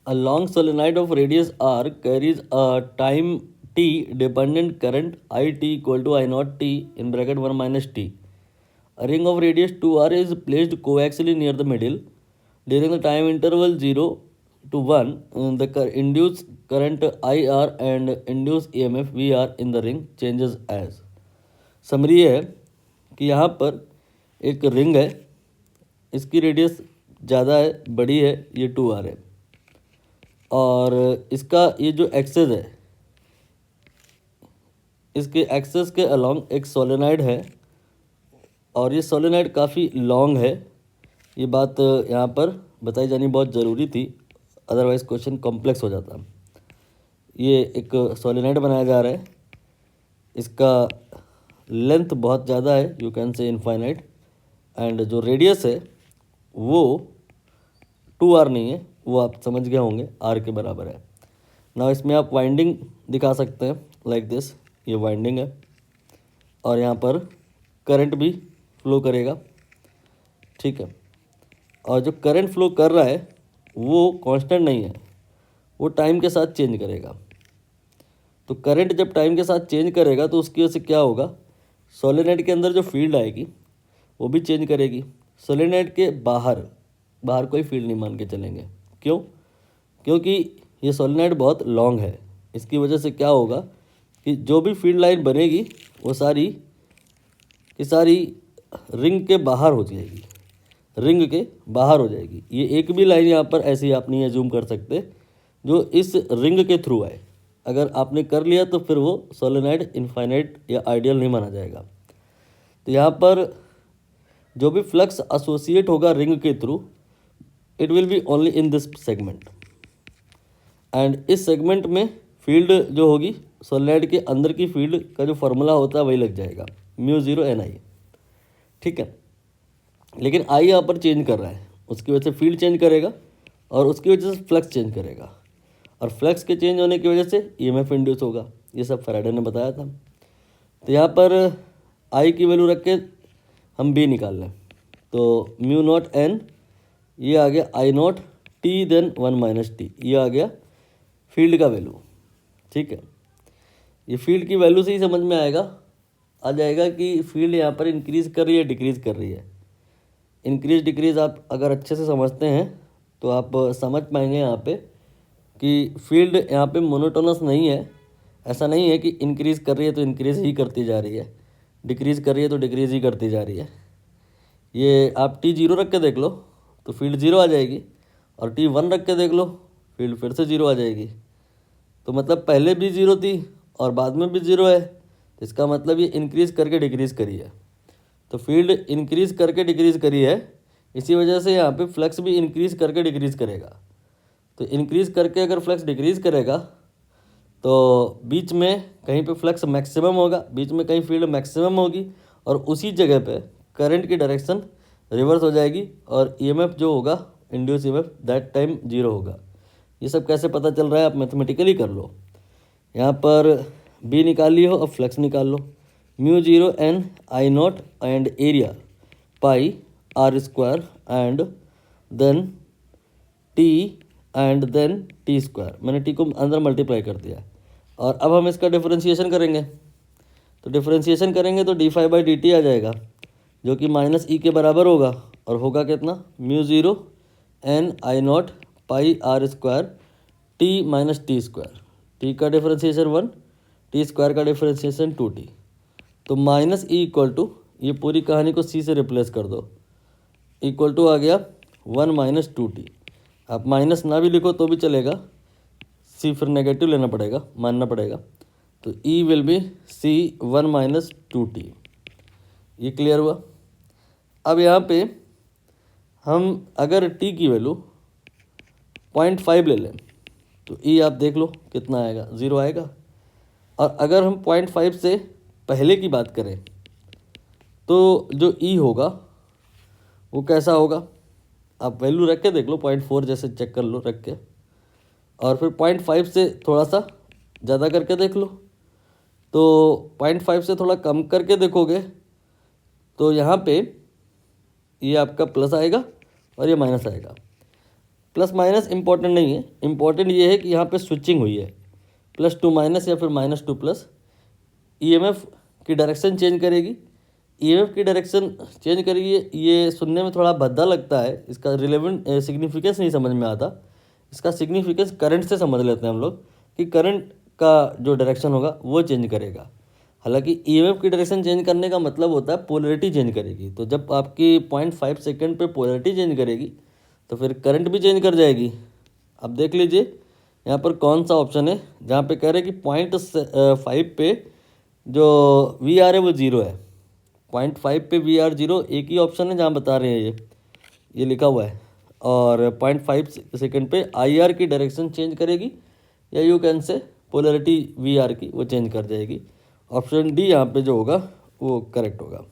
A long solenoid of radius r carries a time t dependent current it equal to I naught t in bracket 1 minus t. A ring of radius 2r is placed coaxially near the middle. During the time interval 0 to 1, the induced current IR and induced EMF VR in the ring changes as. Summary है कि यहाँ पर एक ring है, इसकी radius ज़्यादा है, बड़ी है, ये 2r है, और इसका ये जो एक्सेस है, इसके एक्सेस के अलॉन्ग एक सोलेनाइड है, और ये सोलेनाइड काफ़ी लॉन्ग है। ये बात यहाँ पर बताई जानी बहुत ज़रूरी थी, अदरवाइज़ क्वेश्चन कॉम्प्लेक्स हो जाता। ये एक सोलेनाइड बनाया जा रहा है, इसका लेंथ बहुत ज़्यादा है, यू कैन से इनफाइनाइट, एंड जो रेडियस है वो 2r नहीं है, वो आप समझ गए होंगे r के बराबर है। ना इसमें आप वाइंडिंग दिखा सकते हैं लाइक दिस, ये वाइंडिंग है, और यहाँ पर करंट भी फ्लो करेगा, ठीक है। और जो करंट फ्लो कर रहा है वो कांस्टेंट नहीं है, वो टाइम के साथ चेंज करेगा। तो करंट जब टाइम के साथ चेंज करेगा तो उसकी वजह से क्या होगा, सोलेनाइड के अंदर जो फील्ड आएगी वो भी चेंज करेगी। सोलेनाइड के बाहर कोई फील्ड नहीं मान के चलेंगे, क्यों? क्योंकि ये सोलेनाइड बहुत लॉन्ग है, इसकी वजह से क्या होगा कि जो भी फील्ड लाइन बनेगी वो सारी की सारी रिंग के बाहर हो जाएगी, रिंग के बाहर हो जाएगी। ये एक भी लाइन यहाँ पर ऐसी आप नहीं एज्यूम कर सकते जो इस रिंग के थ्रू आए। अगर आपने कर लिया तो फिर वो सोलेनाइड इनफाइनाइट या आइडियल नहीं माना जाएगा। तो यहाँ पर जो भी फ्लक्स एसोसिएट होगा रिंग के through, it will be only in this segment, and इस सेगमेंट में फील्ड जो होगी, सोलेनाइड के अंदर की फील्ड का जो फार्मूला होता है वही लग जाएगा, μ0 NI, ठीक है। लेकिन आई यहाँ पर चेंज कर रहा है, उसकी वजह से फील्ड चेंज करेगा और उसकी वजह से फ्लक्स चेंज करेगा, और फ्लक्स के चेंज होने की वजह से EMF इंड्यूस होगा। ये सब फैराडे ने बताया था। तो यहाँ पर आई की वैल्यू रख के हम बी निकाल लें, तो μ0N, ये आ गया I0 T then 1 minus T, ये आ गया फील्ड का वैल्यू, ठीक है। ये फील्ड की वैल्यू से ही समझ में आ जाएगा कि फील्ड यहाँ पर इंक्रीज़ कर रही है डिक्रीज़ कर रही है। इंक्रीज डिक्रीज़ आप अगर अच्छे से समझते हैं तो आप समझ पाएंगे यहाँ पे कि फील्ड यहाँ पे मोनोटोनस नहीं है। ऐसा नहीं है कि इंक्रीज़ कर रही है तो इंक्रीज़ ही करती जा रही है, डिक्रीज़ कर रही है तो डिक्रीज़ ही करती जा रही है। ये आप T0 रख के देख लो तो फील्ड 0 आ जाएगी, और T1 रख के देख लो फील्ड फिर से 0 आ जाएगी। तो मतलब पहले भी 0 थी और बाद में भी 0 है, तो इसका मतलब ये इंक्रीज़ करके डिक्रीज़ करी है। तो फील्ड इंक्रीज़ करके डिक्रीज़ करी है, इसी वजह से यहाँ पे फ्लक्स भी इंक्रीज़ करके डिक्रीज़ करेगा। तो इंक्रीज़ करके अगर फ्लक्स डिक्रीज़ करेगा तो बीच में कहीं पे फ्लक्स मैक्सिमम होगा, बीच में कहीं फील्ड मैक्सिमम होगी, और उसी जगह पे करंट की डायरेक्शन रिवर्स हो जाएगी, और EMF जो होगा इंड्यूस EMF दैट टाइम 0 होगा। ये सब कैसे पता चल रहा है, आप मैथमेटिकली कर लो। यहाँ पर बी निकाल ली हो, अब फ्लक्स निकाल लो, μ0 N I0 and area pi r² and then t and then t²। मैंने t को अंदर मल्टीप्लाई कर दिया, और अब हम इसका डिफरेंशिएशन करेंगे। तो डिफरेंशिएशन करेंगे तो d∅dt आ जाएगा, जो कि -e के बराबर होगा, और होगा कितना, μ0 N I0 पाई r² t minus t²। t का डिफरेंशिएशन 1, t² का डिफरेंशिएशन 2t। तो -e इक्वल टू, ये पूरी कहानी को c से रिप्लेस कर दो, इक्वल टू आ गया 1 माइनस 2t। आप माइनस ना भी लिखो तो भी चलेगा, c फिर नेगेटिव लेना पड़ेगा, मानना पड़ेगा। तो e will be c 1 minus 2t। ये क्लियर हुआ। अब यहाँ पे हम अगर t की वैल्यू 0.5 ले लें तो e आप देख लो कितना आएगा, 0 आएगा। और अगर हम 0.5 से पहले की बात करें तो जो e होगा वो कैसा होगा, आप वैल्यू रख के देख लो, 0.4 जैसे चेक कर लो रख के, और फिर 0.5 से थोड़ा सा ज़्यादा करके देख लो। तो 0.5 से थोड़ा कम करके देखोगे तो यहाँ पे ये आपका प्लस आएगा और ये माइनस आएगा। प्लस माइनस इंपॉर्टेंट नहीं है, इंपॉर्टेंट ये है कि यहाँ पे स्विचिंग हुई है, +2 माइनस या फिर -2 प्लस। ईएमएफ की डायरेक्शन चेंज करेगी, ईएमएफ की डायरेक्शन चेंज करेगी। ये सुनने में थोड़ा भद्दा लगता है, इसका रिलेवेंट सिग्निफिकेंस नहीं समझ में आता। इसका सिग्निफिकेंस करंट से समझ लेते हैं हम लोग कि करंट का जो डायरेक्शन होगा वो चेंज करेगा। हालांकि ईएमएफ की डायरेक्शन चेंज करने का मतलब होता है पोलैरिटी चेंज करेगी। तो जब आपकी 0.5 सेकेंड पे पोलैरिटी चेंज करेगी तो फिर करंट भी चेंज कर जाएगी। अब देख लीजिए यहाँ पर कौन सा ऑप्शन है जहाँ पे कह रहे हैं कि 0.5 पे जो वी आर है वो 0 है। 0.5 पे वी आर 0 एक ही ऑप्शन है जहाँ बता रहे हैं ये लिखा हुआ है। और 0.5 सेकेंड पे आई आर की डायरेक्शन चेंज करेगी, या you can say polarity V R की वो चेंज कर जाएगी। ऑप्शन डी यहाँ पे जो होगा वो करेक्ट होगा।